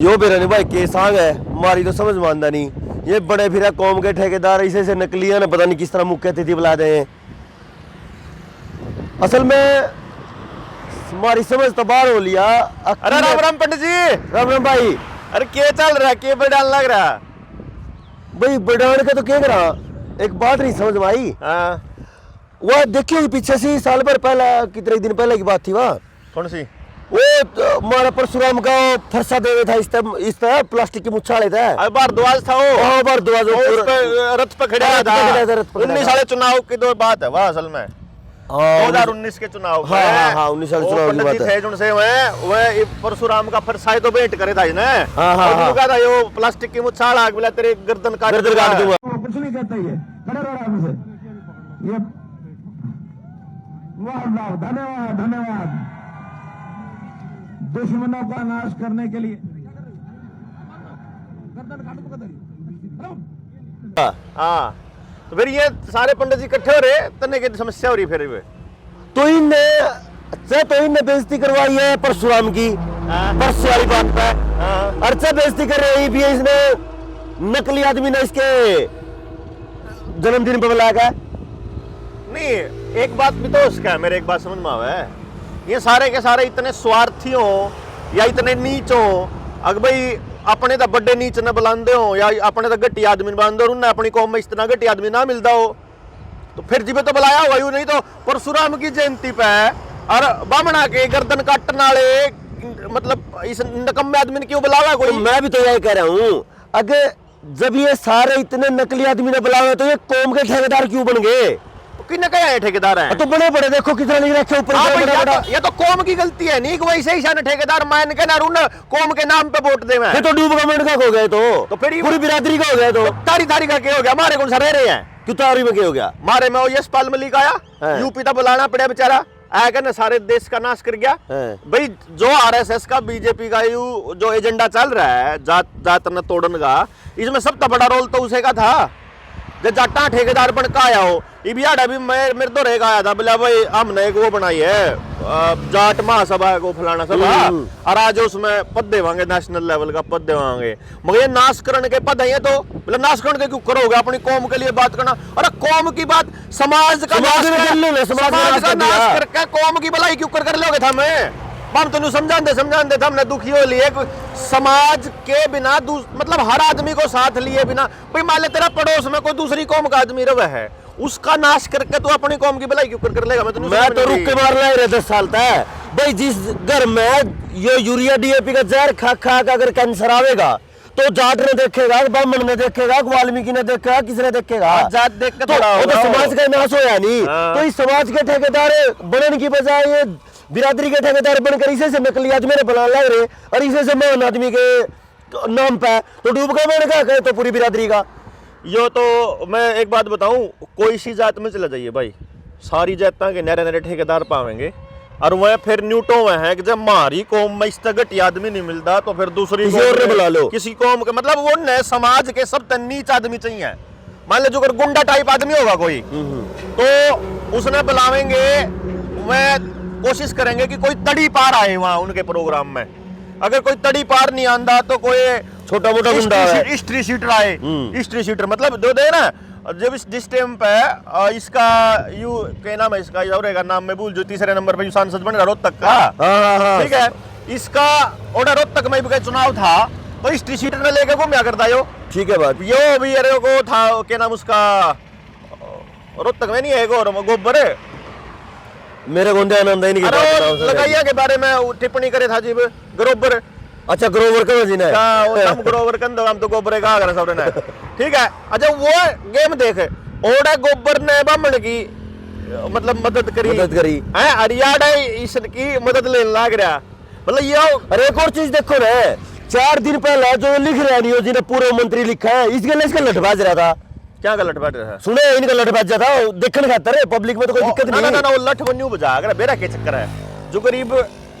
यो बेरनी भाई केस आ गए हमारी तो समझ में आंदा नहीं। ये बड़े फिर कौम के ठेकेदार ऐसे नकलियां ने पता नहीं किस तरह मुक्के तिथि बुला दे। असल में हमारी समझ तो बाहर हो लिया। अरे राम राम पंडित जी। राम राम भाई। अरे क्या चल रहा है, क्या बड़ान लग रहा भाई बढ़ाने का तो क्या करा, एक बात नहीं समझ में आई। हाँ। वो देखिए पीछे से साल भर पहला कितने दिन पहले की बात थी। वह कौन सी? वो हमारा परशुराम का फरसा दे था इस तरह प्लास्टिक की मुच्छाले था। अरे भारद्वाज था वो। हाँ भारद्वाज उस पे रथ पे खड़ा था। 19 साले चुनाव की दो बात है वह असल में। 2019 के चुनाव में। हाँ 19 साल चुनाव की बात है। उनसे वह परशुराम का फरसाई तो भेंट करे था इसने। हाँ कहा था यो प्लास्टिक की मुच्छाल आग मिला तेरे गर्दन काट दूंगा। कुछ नहीं कहता ये खड़े रहो आराम से। ये वाह धन्यवाद धन्यवाद। दुश्मनों का नाश करने के लिए हाँ। तो फिर ये सारे पंडित जी इकट्ठे हो रहे तने की समस्या हो रही फिर वे। तो इनने बेइज्जती करवाई है परशुराम की। परसों वाली बात पे अर्चा बेइज्जती कर रही भी है। इसने नकली आदमी ने इसके जन्मदिन पे बुलाया। नहीं एक बात भी तो उसका है, मेरे एक बात समझ में आवे है। ये सारे के सारे इतने स्वार्थी हो या इतने नीच हो, अगर भाई अपने तो बड़े नीच न बुलाते हो या अपने तो गट्टी आदमी बुलाते हो, उन्हें अपनी कौम में इतना गट्टी आदमी ना मिलता हो तो फिर जी तो बुलाया हुआ यूं। नहीं तो परशुराम की जयंती पे और बामणा के गर्दन काटने वाले मतलब इस नकम्मे आदमी ने क्यों बुलावा कोई? तो मैं भी तो यही कह रहा हूँ, अगर जब ये सारे इतने नकली आदमी ने बुलाया तो ये कौम के ठेकेदार क्यों बन गए? किन्ने कहा है ठेकेदार है? तो बड़े बड़े देखो कितना लिख रखे ऊपर। ये तो कौम की गलती है, नहीं वैसे ही शान ठेकेदार मान के ना कौम के नाम पे वोट दे। तो डूब गवर्नमेंट का हो गए तो फिर पूरी बिरादरी का हो गया। तो तारी का क्या हो गया? हमारे कौन सा रह रहे हैं? क्यों तारी में क्या हो गया? हमारे में यशपाल मलिक आया, यूपी तक बुलाना पड़ा बेचारा, आया ना सारे देश का नाश कर गया। भाई जो आरएसएस का बीजेपी का जो एजेंडा चल रहा है जात न तोड़न का, इसमें सबसे बड़ा रोल तो उसे का था। जो जाटा ठेकेदार बन का आया हो ये भी आड़ा भी मैं मेरे तो रहेगा आया था बोला भाई हमने एक वो बनाई है जाट महासभा को फलाना सभा और आज उसमें पद देवांगे, नेशनल लेवल का पद देवांगे। मगर ये नाश करने के पद है तो बोले नाश करने के क्यों करोगे? अपनी कौम के लिए बात करना। अरे कौम की बात समाज का नाश करके कौम की भलाई क्यों कर लोगे? था मैं हम तुम समझान दे हमने दुखी हो लिए समाज के बिना मतलब हर आदमी को साथ लिए बिना। भाई मान ले तेरा पड़ोस में कोई दूसरी कौम का आदमी रहा है, उसका नाश करके तू अपनी कौम की भलाई क्यों कर लेगा? मैं तो रुक के मार रहा 10 साल तक। भाई जिस घर में ये यूरिया डीएपी का जहर खा खा का अगर कैंसर आवेगा तो जाट ने देखेगा, ब्राह्मण ने देखेगा, वाल्मीकि ने देखेगा, किसने देखेगा? जाट देख के तो समाज का नाश होया नहीं। तो इस समाज के ठेकेदार बनने की बजाय ये बिरादरी के ठेकेदार बनकर इसे से नकली आदमी ने बना लग रहे और इसे से महान आदमी के नाम पे तो डूब का मैंने क्या कहे तो पूरी बिरादरी का। यो तो मैं एक बात बताऊं, कोई सी जात में चला जाइए भाई, सारी जाता के नरे नरे ठेकेदार पावेंगे और वह फिर न्यूटो में है कि जब हमारी कौम में इस तक आदमी नहीं मिलता तो फिर दूसरी बुला लो। किसी कौम के मतलब वो न समाज के सब नीच आदमी चाहिए। मान लो जो अगर गुंडा टाइप आदमी होगा कोई तो उसने बुलावेंगे, वह कोशिश करेंगे कि कोई तड़ी पार आए वहां उनके प्रोग्राम में। अगर कोई तड़ी पार नहीं आंदा तो कोई छोटा मोटा गुंडा हिस्ट्री शीटर आए। हिस्ट्री शीटर मतलब जो दे ना जब जिस टाइम पे इसका यू क्या नाम है इसका रहेगा नाम मैं भूल जो तीसरे नंबर पे सांसद बन रहा रोहतक का, ठीक है, इसका ऑर्डर रोहतक में भी चुनाव था तो हिस्ट्री शीटर ने लेके घूमया करता यो। ठीक है बात यो भी अरे को था क्या नाम उसका रोहतक में नहीं है गोबर मेरे को आनंद ही नहीं लगाइया के बारे में टिप्पणी करे था जी ग्रोवर। अच्छा ग्रोवर का जी ने हम ग्रोवर कंदो हम तो गोबर का करे सब ने, ठीक है। अच्छा वो गेम देख ओड़ा गोबर ने बामण की मतलब मदद करी हैं हरियाणा इसकी मदद लेने लग रहा। मतलब ये अरे एक और चीज देखो ना, 4 दिन पहले जो लिख रहा नहीं जिन्हें पूर्व मंत्री लिखा है इसका लठबाज रहा था। क्या गलत बात है? सुने इनका लठबाज था देखने खातर है पब्लिक में तो कोई दिक्कत नहीं। ना वो लठ बन्यू बजा अगर बेरा के चक्कर है जो गरीब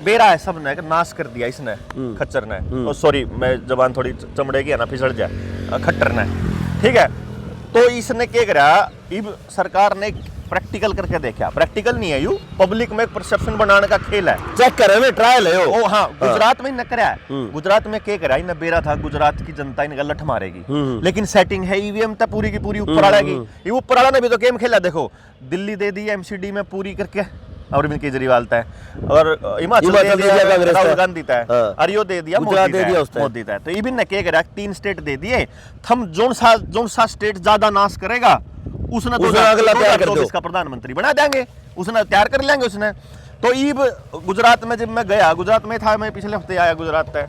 बेरा है सब ने नाश कर दिया इसने खच्चर ने। सॉरी मैं जबान थोड़ी चमड़े की है ना फिसड़ जाए खट्टर ने, ठीक है। तो इसने क्या करा इब सरकार ने प्रैक्टिकल करके देखा, प्रैक्टिकल नहीं है, यू पब्लिक में एक परसेप्शन बनाने का खेल है। चेक करे में ट्रायल है ओ हाँ, गुजरात में न कराया, गुजरात में क्या कराया, न बेरा था गुजरात की जनता इनका लठ मारेगी, लेकिन सेटिंग है ईवीएम तो पूरी की पूरी ऊपर वाला की, ये ऊपर वाला ने भी तो गेम खेला। देखो दिल्ली दे दी एमसीडी में पूरी करके अरविंद केजरीवाल था, और हिमाचल दे दिया राहुल गांधी था, और यो दे दिया मोदी था। तो इबिन ने क्या करा, 3 स्टेट दे दिए, हम जोन सा स्टेट ज्यादा नाश करेगा उसने 2024 का प्रधानमंत्री बना देंगे, उसने तैयार कर लेंगे उसने। तो ईब गुजरात में जब मैं गया, गुजरात में था, मैं पिछले हफ्ते आया गुजरात से,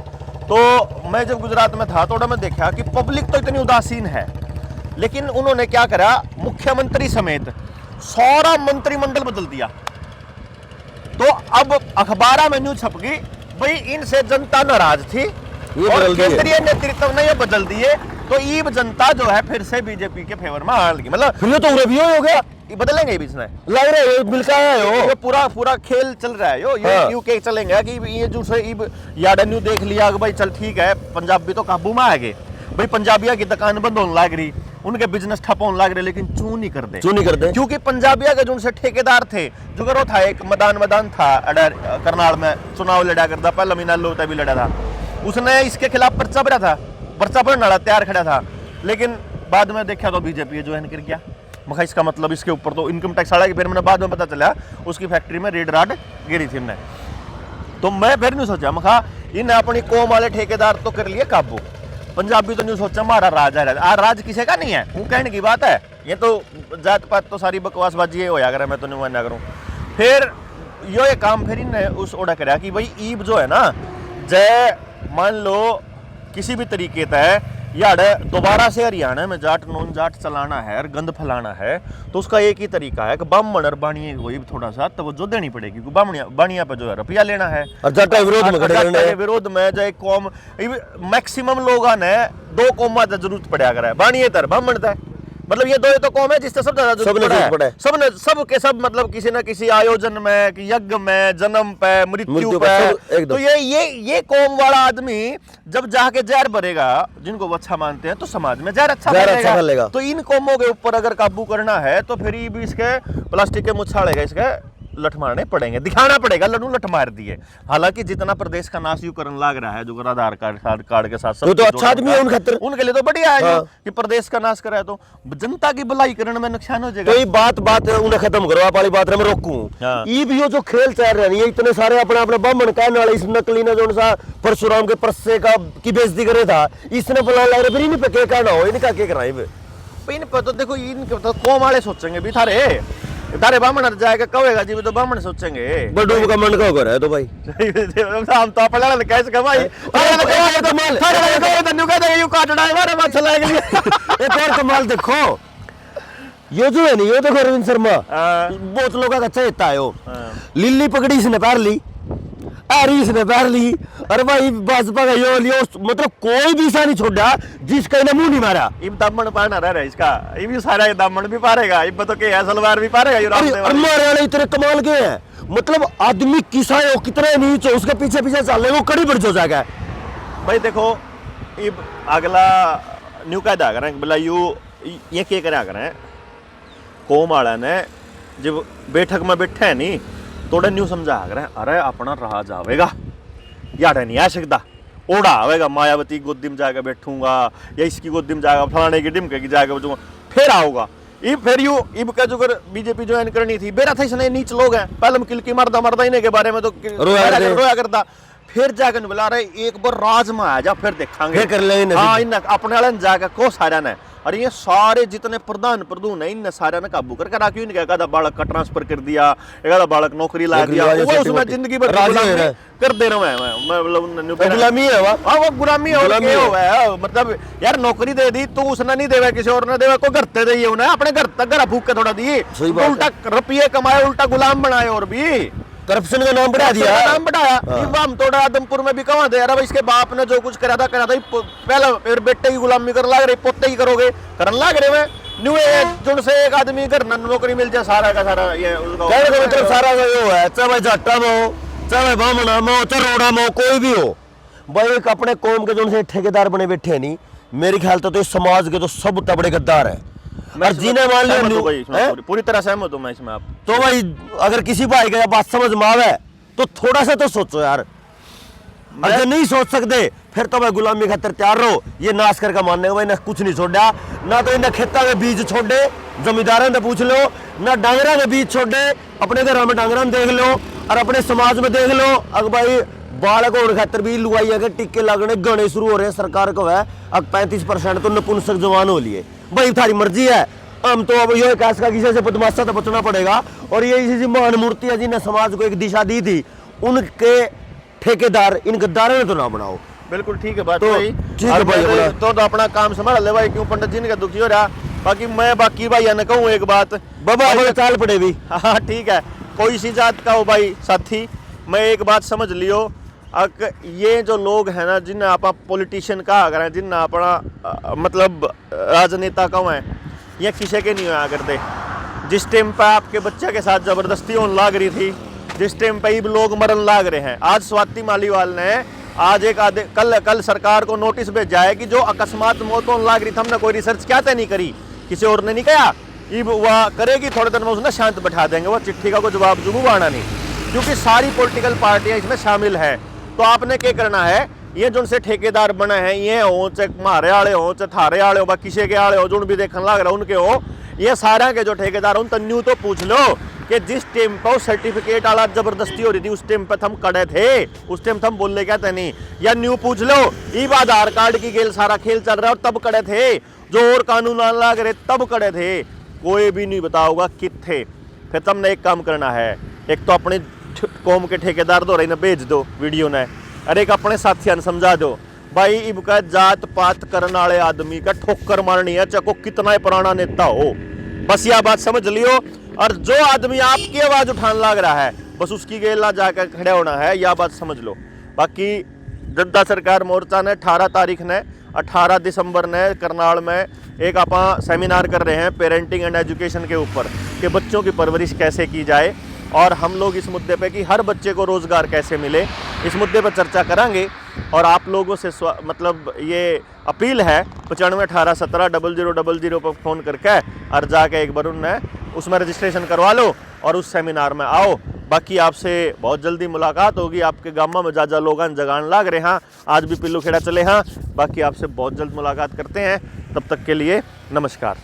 तो मैं जब गुजरात में था तो मैं देखा कि पब्लिक तो इतनी उदासीन है, लेकिन उन्होंने क्या करा, मुख्यमंत्री समेत सारा मंत्रिमंडल बदल दिया। तो अब अखबार में न्यूज छप गई भाई इनसे जनता नाराज थी और केंद्रीय नेतृत्व ने ये बदल दिए, तो ईब जनता जो है फिर से बीजेपी के फेवर में आने लगी। मतलब फिर तो रिव्यू हो गया, ये बदलेंगे बीच में लग रहा है मिलका है ये पूरा खेल चल रहा है। यू के चलेंगे कि ये जो से याडा न्यू देख लिया कि भाई चल ठीक है, पंजाबी तो काबू में आ गए भाई, पंजाबिया की दुकान बंद होने लग रही, उनके बिजनेस ठप होने लग रहे, लेकिन चू नहीं कर दे, क्योंकि पंजाबिया के जो उनसे ठेकेदार थे, जो करो था एक मैदान था अडर करनाल में चुनाव लड़ा करता, पहला महीना लोता भी लड़ा था, उसने इसके खिलाफ पर्चा भरा था, पर्चा भरने वाला तैयार खड़ा था, लेकिन बाद में देखा तो बीजेपी ज्वाइन कर गया। मखा इसका मतलब इसके ऊपर तो इनकम टैक्स आड़ा, फिर मैंने बाद में पता चला उसकी फैक्ट्री में रेड राड गिरी थी इनने। तो मैं फिर नहीं सोचा, मखा इन्हें अपनी कौम वाले ठेकेदार तो कर लिए काबू, पंजाबी तो नहीं सोचा हमारा राज है, राज किसी का नहीं है, वो कहने की बात है, ये तो जात पात तो सारी बकवासबाजी होया करे, मैं तो नहीं माना करूं। फिर ये काम फिर इन्हें उस ओडा कराया कि भाई ईब जो है ना, जय मान लो किसी भी तरीके तय यार दोबारा से हरियाणा में जाट नॉन जाट चलाना है और गंद फैलाना है, तो उसका एक ही तरीका है कि बामण और बाणिये को थोड़ा सा तवज्जो देनी पड़ेगी, बाणिया पे जो है रुपया लेना है, और जाट के विरोध में जो एक कौम मैक्सिमम लोगों ने 2 कौम जरूरत पड़ा करे, बाणिये तर बामण तय, मतलब ये दो तो कौम है जिससे सब ज्यादा जरूरत पड़ा है, सब के सब मतलब किसी न किसी आयोजन में, यज्ञ में, जन्म पे, मृत्यु पे, तो ये कौम वाला आदमी जब जाके जहर भरेगा, जिनको वो अच्छा मानते हैं, तो समाज में जहर अच्छा भरेगा। तो इन कौमों के ऊपर अगर काबू करना है तो फिर भी इसके प्लास्टिक के मुछाड़ेगा, इसके लठ मारने पड़ेंगे, दिखाना पड़ेगा लड्डू लठ मार दिए। हालांकि जितना प्रदेश का नाश यू करने लग रहा है, जो आधार कार्ड के साथ सब, तो अच्छा आदमी है उनके लिए तो बढ़िया है कि प्रदेश का नाश करा है, तो जनता की भलाई करने में नुकसान हो जाएगा। तो ये बात उन्हें खत्म करो, आप वाली बात मैं रोकूं, ये भी जो खेल चल रहा है, इतने सारे अपने बामण कहने वाले, इस नकली ने जो सा परशुराम के परसे का की बेइज्जती करे था, इसने बुला लग रहा, फिर इन पे क्या कहना हो, इनका क्या कराए, इन पर तो देखो इनके तो कौम वाले सोचेंगे भी तारे बामण जाएगा कहेगा जी, तो बामण सोचेंगे बड़ू का मन का हो रहा है, तो भाई हम तो अपने कैसे कमाई एक और कमाल देखो, ये जो है नहीं, ये देखो अरविंद शर्मा बोतलों का कच्चा हिस्सा है, लिल्ली पकड़ी इसने पैर ली, एरीस ने पैर ली, अरे भाई भाजपा का यो लियो, मतलब कोई भी सा नहीं छोड़ा जिसका इन्हें मुंह नहीं मारा। इब दामन पाना रह रहा है इसका, इब भी सारा दामन भी पारेगा, इब तो क्या सलवार भी पारेगा, ये मारे वाले इतने कमाल के हैं, मतलब आदमी किसा है वो कितना नीच हो, उसके पीछे पीछे चल रहे, वो कड़ी बढ़ हो जाएगा। भाई देखो इब अगला न्यू कायदा करें, बोला यू ये क्या करा करें, कौम वाला ने जब बैठक में बैठे है नहीं, थोड़ा न्यू समझा करें, अरे अपना रहा जाएगा यार नहीं आ सकता, ओढ़ा आवेगा, मायावती गोदी में जाकर बैठूंगा या इसकी गोदी में जाएगा, फलाने की डिमके की जाकर बचूंगा, फिर आओगा फिर यू इब का जो बीजेपी ज्वाइन करनी थी, बेरा था इसने नीच लोग हैं, पहले किलकी मरदा इन्हें के बारे में तो रोया करता, फिर जाकर बुला रहे एक बार राज में आ जा, फिर देखेंगे कर लेंगे, हाँ इन अपने वाले जाकर को सारा ने, और ये सारे जितने प्रधान प्रधुन है इन सारे ने काबू करके रखी, इनका एक आधा बालक का ट्रांसफर कर दिया, एक आधा बालक नौकरी ला दिया, वो उसमें जिंदगी भर कर दे रहा है, गुलामी है, वो गुलामी है, मतलब यार नौकरी दे दी तू, उसने नहीं देवे किसी और ने देवे, कोई घरते दे उन्हें, अपने घर फूक के थोड़ा दी, उल्टा रुपये कमाए, उल्टा गुलाम बनाए, और भी करप्शन का नाम बढ़ा दिया, नाम बढ़ाया। हम थोड़ा आदमपुर में भी कहा दे रहा, इसके बाप ने जो कुछ करा था पहले, फिर बेटे की गुलामी कर लग रहे, पोते की करोगे करन लग रहे, न्यू जुन से एक आदमी घर नौकरी मिल जाए, सारा का सारा ये मतलब सारा का यो है, चाहे जाटा में हो, चाहे बामणा में हो, चाहे रोड़ा में हो, कोई भी हो भाई, एक अपने कौम के जो ठेकेदार बने बैठे नहीं, मेरे ख्याल तो समाज के तो सब तबड़े गद्दार है, और जिन्हें मान लिया सहमत हूं न्यू भाई इसमें, हैं? पूरी तरह सहमत हूं मैं इसमें आप। तो भाई अगर किसी भाई का बात समझ में आवे तो थोड़ा सा तो सोचो यार, अगर नहीं सोच सकते फिर तो भाई गुलामी खातर तैयार रहो। ये नाश करके मानने का भाई ना कुछ नहीं छोड़ा, ना तो इन्हें खेता में बीज छोड़े, जमींदारों से पूछ लो, ना डांगरा के बीज छोड़े, अपने घर में डांगरा देख लो और अपने समाज में देख लो। अगर भाई बालक होने खातर भी लुगाई के टिक्के लगने गणे शुरू हो रहे हैं सरकार को है। अब 35% तो नपुंसक जवान हो लिए, भाई थारी मर्जी है। हम तो अब ये कैस का किसी से बदमाशा तो बचना पड़ेगा। और ये इसी महान मूर्ति है जिन्हें समाज को एक दिशा दी थी, उनके ठेकेदार इन गद्दारों ने तो ना बनाओ। बिल्कुल ठीक है बात तो भाई, ठीक है भाई, अपना- तो अपना काम संभाल ले भाई, क्यों पंडित जी ने दुखी हो रहा। बाकी मैं बाकी भाई ने कहूँ एक बात, बाबा हमें चाल पड़े भी। हाँ ठीक है, कोई सी जात का हो भाई साथी, मैं एक बात समझ लियो, ये जो लोग हैं ना जिन्हें आप पॉलिटिशियन कहा करें, जिन्हें अपना मतलब राजनेता कहो हैं, ये किसी के नहीं होया करते। जिस टाइम पर आपके बच्चे के साथ जबरदस्ती होने लाग रही थी, जिस टाइम पर लोग मरन लाग रहे हैं, आज स्वाति मालीवाल ने आज एक कल सरकार को नोटिस भेजा है कि जो अकस्मात मौत होने लाग रही थी, हमने कोई रिसर्च क्या तय नहीं करी, किसी और ने नहीं कहा, ये वह करेगी थोड़े दिन में उसने शांत बैठा देंगे, वह चिट्ठी का कोई जवाब जुबू आना नहीं, क्योंकि सारी पॉलिटिकल पार्टियां इसमें शामिल हैं। तो आपने क्या करना है, ये जो उनसे ठेकेदार बने हैं, ये हो चाहे मारे आले हो चाहे थारे आले हो, किसी के आले हो, जो भी देखने लग रहा उनके हो, ये सारा के जो ठेकेदार उन तन्यू तो पूछ लो कि जिस टाइम पर सर्टिफिकेट वाला जबरदस्ती हो रही थी उस टाइम पर हम कड़े थे, उस टाइम हम बोलने क्या थे नहीं, या न्यू पूछ लो ई आधार कार्ड की गेल सारा खेल चल रहा है और तब कड़े थे, जो और कानून आने लग रहे तब कड़े थे, कोई भी नहीं बताओगा कित थे। फिर तुमने एक काम करना है, एक तो अपने कौम के ठेकेदार दो रही ने भेज दो वीडियो ने, अरे एक अपने साथियों ने समझा दो भाई इबका जात पात करने वाले आदमी का ठोकर मारनी है, चाहे को कितना ही पुराना नेता हो, बस यह बात समझ लियो। और जो आदमी आपकी आवाज उठाने लग रहा है बस उसकी गेला जाकर खड़े होना है, यह बात समझ लो। बाकी जनता सरकार मोर्चा ने 18 दिसंबर ने करनाल में एक आप सेमिनार कर रहे हैं पेरेंटिंग एंड एजुकेशन के ऊपर, कि बच्चों की परवरिश कैसे की जाए, और हम लोग इस मुद्दे पे कि हर बच्चे को रोज़गार कैसे मिले, इस मुद्दे पर चर्चा करेंगे। और आप लोगों से मतलब ये अपील है 95 18 17 0000 पर फ़ोन करके और जाके एक बार उसमें रजिस्ट्रेशन करवा लो और उस सेमिनार में आओ। बाकी आपसे बहुत जल्दी मुलाकात होगी, आपके गामा में जा लोग जगान लाग रहे हैं, आज भी पिल्लू खेड़ा चले हैं। बाकी आपसे बहुत जल्द मुलाकात करते हैं, तब तक के लिए नमस्कार।